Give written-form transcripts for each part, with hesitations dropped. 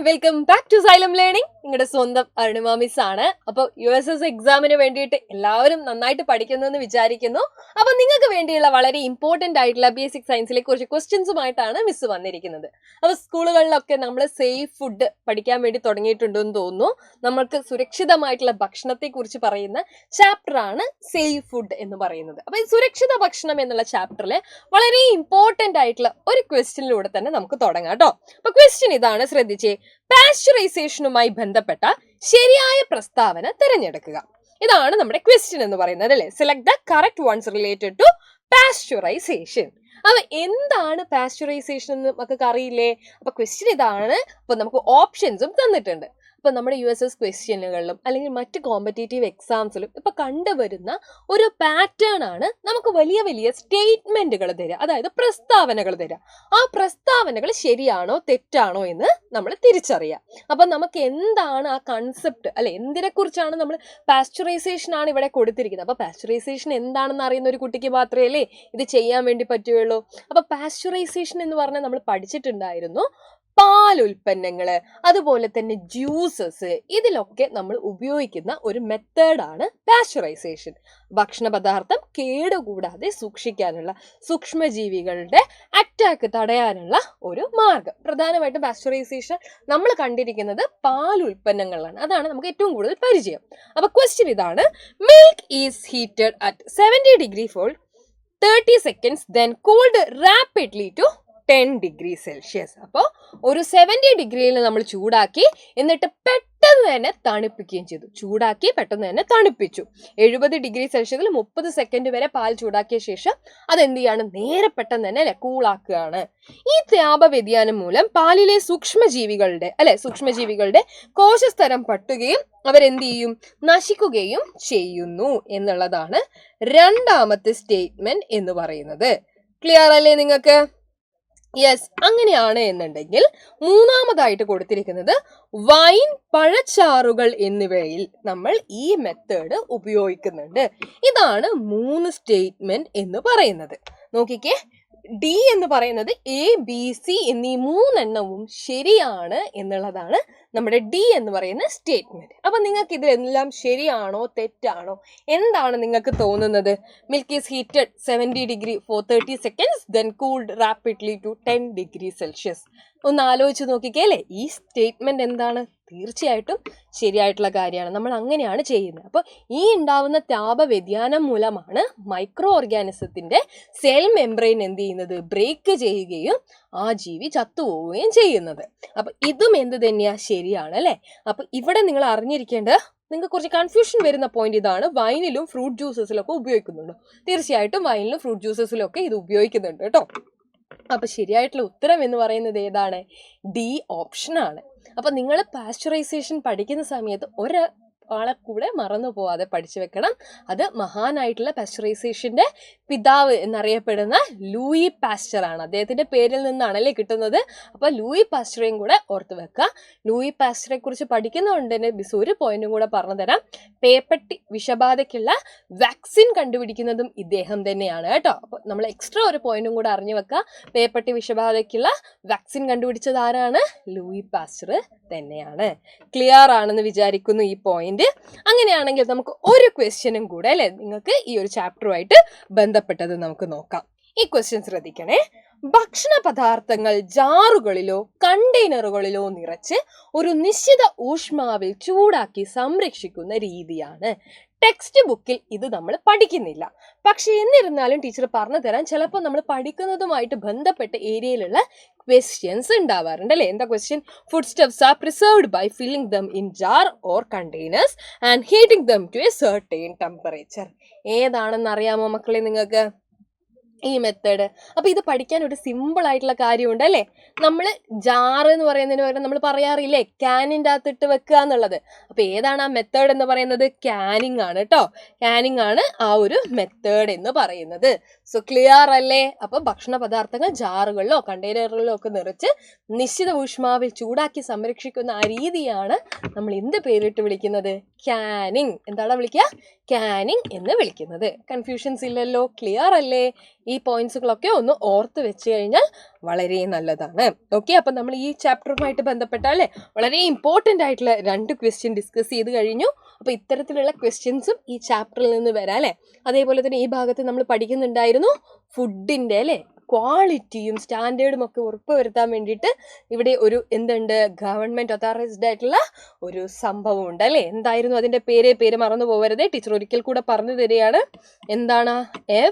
Welcome back to Xylem learning. നിങ്ങളുടെ സ്വന്തം Arunima miss ആണ്. അപ്പോൾ USS എക്സാമിന് വേണ്ടിയിട്ട് എല്ലാവരും നന്നായിട്ട് പഠിക്കുന്നെന്ന് വിചാരിക്കുന്നു. അപ്പോൾ നിങ്ങൾക്ക് വേണ്ടിയുള്ള വളരെ ഇമ്പോർട്ടന്റ് ആയിട്ടുള്ള ബേസിക് സയൻസിലെ കുറച്ച് ക്വസ്റ്റ്യൻസുമായിട്ടാണ് മിസ് വന്നിരിക്കുന്നത്. അപ്പോൾ സ്കൂളുകളിലൊക്കെ നമ്മൾ സേഫ് ഫുഡ് പഠിക്കാൻ വേണ്ടി തുടങ്ങിയിട്ടുണ്ടെന്ന് തോന്നുന്നു. നമ്മൾക്ക് സുരക്ഷിതമായിട്ടുള്ള ഭക്ഷണത്തെ കുറിച്ച് പറയുന്ന ചാപ്റ്ററാണ് സേഫ് ഫുഡ് എന്ന് പറയുന്നത്. അപ്പോൾ ഈ സുരക്ഷിത ഭക്ഷണം എന്നുള്ള ചാപ്റ്ററിൽ വളരെ ഇമ്പോർട്ടന്റ് ആയിട്ടുള്ള ഒരു ക്വസ്റ്റ്യനിലൂടെ തന്നെ നമുക്ക് തുടങ്ങാം കേട്ടോ. അപ്പൊ ക്വസ്റ്റ്യൻ ഇതാണ്, ശ്രദ്ധിച്ചേ. പാസ്ചറൈസേഷനുമായി ബന്ധപ്പെട്ട ശരിയായ പ്രസ്താവന തിരഞ്ഞെടുക്കുക. ഇതാണ് നമ്മുടെ ക്വസ്റ്റ്യൻ എന്ന് പറയുന്നത് അല്ലെ. Select the correct ones related to pasteurization. അപ്പൊ എന്താണ് പാസ്ചറൈസേഷൻ എന്ന് നമുക്ക് അറിയില്ലേ? അപ്പൊ ക്വസ്റ്റ്യൻ ഇതാണ്. അപ്പൊ നമുക്ക് ഓപ്ഷൻസും തന്നിട്ടുണ്ട്. ഇപ്പൊ നമ്മുടെ USS ക്വസ്റ്റ്യനുകളിലും അല്ലെങ്കിൽ മറ്റ് കോമ്പറ്റേറ്റീവ് എക്സാംസിലും ഇപ്പൊ കണ്ടുവരുന്ന ഒരു പാറ്റേൺ ആണ് നമുക്ക് വലിയ വലിയ സ്റ്റേറ്റ്മെന്റുകൾ തരിക, അതായത് പ്രസ്താവനകൾ തരിക. ആ പ്രസ്താവനകൾ ശരിയാണോ തെറ്റാണോ എന്ന് നമ്മൾ തിരിച്ചറിയാം. അപ്പൊ നമുക്ക് എന്താണ് ആ കൺസെപ്റ്റ് അല്ലെ, എന്തിനെ കുറിച്ചാണ് നമ്മൾ പാസ്ചറൈസേഷൻ ആണ് ഇവിടെ കൊടുത്തിരിക്കുന്നത്. അപ്പൊ പാസ്ചറൈസേഷൻ എന്താണെന്ന് അറിയുന്ന ഒരു കുട്ടിക്ക് മാത്രമേ അല്ലേ ഇത് ചെയ്യാൻ വേണ്ടി പറ്റുകയുള്ളൂ. അപ്പൊ പാസ്ചറൈസേഷൻ എന്ന് പറഞ്ഞാൽ നമ്മൾ പഠിച്ചിട്ടുണ്ടായിരുന്നു, പാൽ ഉൽപ്പന്നങ്ങള് അതുപോലെ തന്നെ ജ്യൂസസ്, ഇതിലൊക്കെ നമ്മൾ ഉപയോഗിക്കുന്ന ഒരു മെത്തേഡാണ് പാസ്ചറൈസേഷൻ. ഭക്ഷണ പദാർത്ഥം കേടുകൂടാതെ സൂക്ഷിക്കാനുള്ള, സൂക്ഷ്മജീവികളുടെ അറ്റാക്ക് തടയാനുള്ള ഒരു മാർഗം. പ്രധാനമായിട്ടും പാസ്ചറൈസേഷൻ നമ്മൾ കണ്ടിരിക്കുന്നത് പാൽ ഉൽപ്പന്നങ്ങളിലാണ്. അതാണ് നമുക്ക് ഏറ്റവും കൂടുതൽ പരിചയം. അപ്പൊ ക്വസ്റ്റ്യൻ ഇതാണ്, milk is heated at 70 degree for 30 seconds then cooled rapidly to 10 degree Celsius. അപ്പോൾ ഒരു 70 ഡിഗ്രിയിൽ നമ്മൾ ചൂടാക്കി, എന്നിട്ട് പെട്ടെന്ന് തന്നെ തണുപ്പിക്കുകയും ചെയ്തു. ചൂടാക്കി പെട്ടെന്ന് തന്നെ തണുപ്പിച്ചു. 70 ഡിഗ്രി സെൽഷ്യസിൽ 30 സെക്കൻഡ് വരെ പാൽ ചൂടാക്കിയ ശേഷം അതെന്ത് ചെയ്യാണ്, നേരെ പെട്ടെന്ന് തന്നെ അല്ലെ കൂളാക്കുകയാണ്. ഈ താപ വ്യതിയാനം മൂലം പാലിലെ സൂക്ഷ്മജീവികളുടെ കോശസ്തരം പട്ടുകയും അവരെന്ത് ചെയ്യും, നശിക്കുകയും ചെയ്യുന്നു എന്നുള്ളതാണ് രണ്ടാമത്തെ സ്റ്റേറ്റ്മെന്റ് എന്ന് പറയുന്നത്. ക്ലിയർ അല്ലേ നിങ്ങൾക്ക്? യെസ്, അങ്ങനെയാണ് എന്നുണ്ടെങ്കിൽ മൂന്നാമതായിട്ട് കൊടുത്തിരിക്കുന്നത് വൈൻ, പഴച്ചാറുകൾ എന്നിവയിൽ നമ്മൾ ഈ മെത്തേഡ് ഉപയോഗിക്കുന്നുണ്ട്. ഇതാണ് 3 സ്റ്റേറ്റ്മെന്റ് എന്ന് പറയുന്നത്. നോക്കിക്കേ, ഡി എന്ന് പറയുന്നത് ABC എന്നീ 3 എണ്ണവും ശരിയാണ് എന്നുള്ളതാണ് നമ്മുടെ ഡി എന്ന് പറയുന്ന സ്റ്റേറ്റ്മെന്റ്. അപ്പൊ നിങ്ങൾക്ക് ഇതെല്ലാം ശരിയാണോ തെറ്റാണോ എന്താണ് നിങ്ങൾക്ക് തോന്നുന്നത്? Milk is heated 70 degree for 30 seconds then cooled rapidly to 10 degree Celsius. ഒന്ന് ആലോചിച്ച് നോക്കിക്കേ അല്ലേ, ഈ സ്റ്റേറ്റ്മെന്റ് എന്താണ്? തീർച്ചയായിട്ടും ശരിയായിട്ടുള്ള കാര്യമാണ്. നമ്മൾ അങ്ങനെയാണ് ചെയ്യുന്നത്. അപ്പോൾ ഈ ഉണ്ടാവുന്ന താപ വ്യതിയാനം മൂലമാണ് മൈക്രോ ഓർഗാനിസത്തിന്റെ സെൽ മെംബ്രെയിൻ എന്ത് ചെയ്യുന്നത്, ബ്രേക്ക് ചെയ്യുകയും ആ ജീവി ചത്തുപോവുകയും ചെയ്യുന്നത്. അപ്പൊ ഇതും എന്ത് തന്നെയാ, ശരിയാണ് അല്ലെ. അപ്പൊ ഇവിടെ നിങ്ങൾ അറിഞ്ഞിരിക്കേണ്ടത്, നിങ്ങൾക്ക് കുറച്ച് കൺഫ്യൂഷൻ വരുന്ന പോയിന്റ് ഇതാണ്, വൈനിലും ഫ്രൂട്ട് ജ്യൂസസിലും ഒക്കെ ഉപയോഗിക്കുന്നുണ്ടോ? തീർച്ചയായിട്ടും വൈനിലും ഫ്രൂട്ട് ജ്യൂസസിലും ഒക്കെ ഇത് ഉപയോഗിക്കുന്നുണ്ട് കേട്ടോ. അപ്പൊ ശരിയായിട്ടുള്ള ഉത്തരം എന്ന് പറയുന്നത് ഏതാണ്? ഡി ഓപ്ഷൻ ആണ്. അപ്പൊ നിങ്ങൾ പാസ്ചറൈസേഷൻ പഠിക്കുന്ന സമയത്ത് ഒരാളെ കൂടെ മറന്നു പോവാതെ പഠിച്ചു വെക്കണം. അത് മഹാനായിട്ടുള്ള പാസ്ചറൈസേഷന്റെ പിതാവ് എന്നറിയപ്പെടുന്ന ലൂയി പാസ്ചർ ആണ്. അദ്ദേഹത്തിന്റെ പേരിൽ നിന്നാണല്ലേ കിട്ടുന്നത്. അപ്പൊ ലൂയി പാസ്ചറേയും കൂടെ ഓർത്ത് വെക്കുക. ലൂയി പാസ്ചറെ കുറിച്ച് പഠിക്കുന്നതുകൊണ്ട് തന്നെ ബിസ് ഒരു പോയിന്റും കൂടെ പറഞ്ഞു തരാം. പേപ്പട്ടി വിഷബാധയ്ക്കുള്ള വാക്സിൻ കണ്ടുപിടിക്കുന്നതും ഇദ്ദേഹം തന്നെയാണ് കേട്ടോ. അപ്പൊ നമ്മൾ എക്സ്ട്രാ ഒരു പോയിന്റും കൂടെ അറിഞ്ഞു വെക്കുക. പേപ്പട്ടി വിഷബാധയ്ക്കുള്ള വാക്സിൻ കണ്ടുപിടിച്ചത് ആരാണ്? ലൂയി പാസ്ചർ തന്നെയാണ്. ക്ലിയർ ആണെന്ന് വിചാരിക്കുന്നു ഈ പോയിന്റ്. അങ്ങനെയാണെങ്കിൽ നമുക്ക് ഒരു ക്വസ്റ്റ്യനും കൂടെ അല്ലെ നിങ്ങൾക്ക് ഈ ഒരു ചാപ്റ്ററുമായിട്ട് ബന്ധപ്പെട്ടത് നമുക്ക് നോക്കാം. ഈ ക്വസ്റ്റ്യൻ ശ്രദ്ധിക്കണേ. ഭക്ഷണ പദാർത്ഥങ്ങൾ ജാറുകളിലോ കണ്ടെയ്നറുകളിലോ നിറച്ച് ഒരു നിശ്ചിത ഊഷ്മാവിൽ ചൂടാക്കി സംരക്ഷിക്കുന്ന രീതിയാണ്. ടെക്സ്റ്റ് ബുക്കിൽ ഇത് നമ്മൾ പഠിക്കുന്നില്ല, പക്ഷെ എന്നിരുന്നാലും ടീച്ചർ പറഞ്ഞു തരാൻ ചിലപ്പോൾ നമ്മൾ പഠിക്കുന്നതുമായിട്ട് ബന്ധപ്പെട്ട ഏരിയയിലുള്ള ക്വസ്റ്റ്യൻസ് ഉണ്ടാവാറുണ്ട് അല്ലേ. എന്താ question? Food stuffs are preserved by filling them in jar or containers and heating them to a certain temperature. ഏതാണെന്ന് അറിയാമോ മക്കളെ നിങ്ങൾക്ക് ഈ മെത്തേഡ്? അപ്പൊ ഇത് പഠിക്കാൻ ഒരു സിമ്പിൾ ആയിട്ടുള്ള കാര്യമുണ്ട് അല്ലേ. നമ്മൾ ജാറ് എന്ന് പറയുന്നതിന് പകരം നമ്മൾ പറയാറില്ലേ ക്യാനിൻ്റെ അകത്തിട്ട് വെക്കുക എന്നുള്ളത്. അപ്പൊ ഏതാണ് ആ മെത്തേഡ് എന്ന് പറയുന്നത്? ക്യാനിങ് ആണ് കേട്ടോ. ക്യാനിങ് ആണ് ആ ഒരു മെത്തേഡ് എന്ന് പറയുന്നത്. സോ ക്ലിയർ അല്ലേ? അപ്പൊ ഭക്ഷണ പദാർത്ഥങ്ങൾ ജാറുകളിലോ കണ്ടെയ്നറുകളിലോ ഒക്കെ നിറച്ച് നിശ്ചിത ഊഷ്മാവിൽ ചൂടാക്കി സംരക്ഷിക്കുന്ന ആ രീതിയാണ് നമ്മൾ എന്ത് പേരിട്ട് വിളിക്കുന്നത്? കാനിങ്. എന്താണ് വിളിക്കുക? കാനിങ് എന്ന് വിളിക്കുന്നത്. കൺഫ്യൂഷൻസ് ഇല്ലല്ലോ, ക്ലിയർ അല്ലേ? ഈ പോയിന്റ്സുകളൊക്കെ ഒന്ന് ഓർത്ത് വെച്ച് കഴിഞ്ഞാൽ വളരെ നല്ലതാണ്. ഓക്കെ, അപ്പം നമ്മൾ ഈ ചാപ്റ്ററുമായിട്ട് ബന്ധപ്പെട്ട അല്ലേ വളരെ ഇമ്പോർട്ടൻ്റ് ആയിട്ടുള്ള 2 ക്വസ്റ്റ്യൻ ഡിസ്കസ് ചെയ്ത് കഴിഞ്ഞു. അപ്പോൾ ഇത്തരത്തിലുള്ള ക്വസ്റ്റ്യൻസും ഈ ചാപ്റ്ററിൽ നിന്ന് വരാം അല്ലേ. അതേപോലെ തന്നെ ഈ ഭാഗത്ത് നമ്മൾ പഠിക്കുന്നുണ്ടായിരുന്നു ഫുഡിൻ്റെ അല്ലേ ക്വാളിറ്റിയും സ്റ്റാൻഡേർഡും ഒക്കെ ഉറപ്പുവരുത്താൻ വേണ്ടിയിട്ട് ഇവിടെ ഒരു എന്തുണ്ട്, ഗവൺമെൻറ് അതോറൈസ്ഡ് ആയിട്ടുള്ള ഒരു സംഭവം ഉണ്ട് അല്ലേ. എന്തായിരുന്നു അതിൻ്റെ പേര് മറന്നു പോകരുത്, ടീച്ചർ ഒരിക്കൽ കൂടെ പറഞ്ഞു തരികയാണ്. എന്താണ്?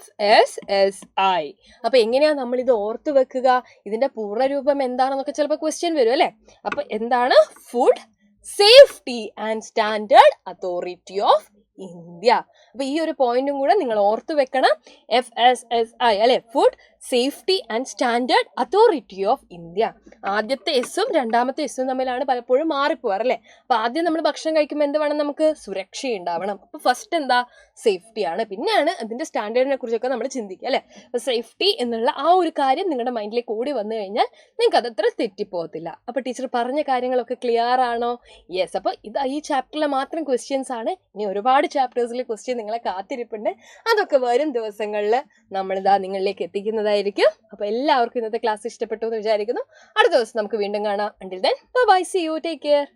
FSSAI. അപ്പോൾ എങ്ങനെയാണ് നമ്മളിത് ഓർത്ത് വെക്കുക? ഇതിൻ്റെ പൂർണ്ണരൂപം എന്താണെന്നൊക്കെ ചിലപ്പോൾ ക്വസ്റ്റ്യൻ വരും അല്ലേ. അപ്പോൾ എന്താണ്? Food safety and standard authority of India. അപ്പൊ ഈ ഒരു പോയിന്റും കൂടെ നിങ്ങൾ ഓർത്ത് വെക്കണം. FSSAI അല്ലെ, food safety and standard authority of India. ആദ്യത്തെ എസും രണ്ടാമത്തെ എസും തമ്മിലാണ് പലപ്പോഴും മാറിപ്പോവാറ് അല്ലേ. അപ്പൊ ആദ്യം നമ്മൾ ഭക്ഷണം കഴിക്കുമ്പോൾ എന്ത് വേണം? നമുക്ക് സുരക്ഷ ഉണ്ടാവണം. അപ്പൊ ഫസ്റ്റ് എന്താ? സേഫ്റ്റി ആണ്. പിന്നെയാണ് അതിന്റെ സ്റ്റാൻഡേർഡിനെ കുറിച്ചൊക്കെ നമ്മൾ ചിന്തിക്കുക അല്ലെ. അപ്പൊ സേഫ്റ്റി എന്നുള്ള ആ ഒരു കാര്യം നിങ്ങളുടെ മൈൻഡിലേക്ക് കൂടി വന്നു കഴിഞ്ഞാൽ നിങ്ങൾക്ക് അതത്ര തെറ്റിപ്പോകത്തില്ല. അപ്പൊ ടീച്ചർ പറഞ്ഞ കാര്യങ്ങളൊക്കെ ക്ലിയർ ആണോ? യെസ്. അപ്പൊ ഇത് ഈ ചാപ്റ്ററിലെ മാത്രം ക്വസ്റ്റ്യൻസ് ആണ്. ഇനി ഒരുപാട് ചാപ്റ്റേഴ്സിലെ ക്വസ്റ്റ്യൻ നിങ്ങളെ കാത്തിരിപ്പുണ്ട്. അതൊക്കെ വരും ദിവസങ്ങളിൽ നമ്മളിതാ നിങ്ങളിലേക്ക് എത്തിക്കുന്നതായിരിക്കും. അപ്പൊ എല്ലാവർക്കും ഇന്നത്തെ ക്ലാസ് ഇഷ്ടപ്പെട്ടു എന്ന് വിചാരിക്കുന്നു. അടുത്ത ദിവസം നമുക്ക് വീണ്ടും കാണാം. Until then, bye bye, see you, take care.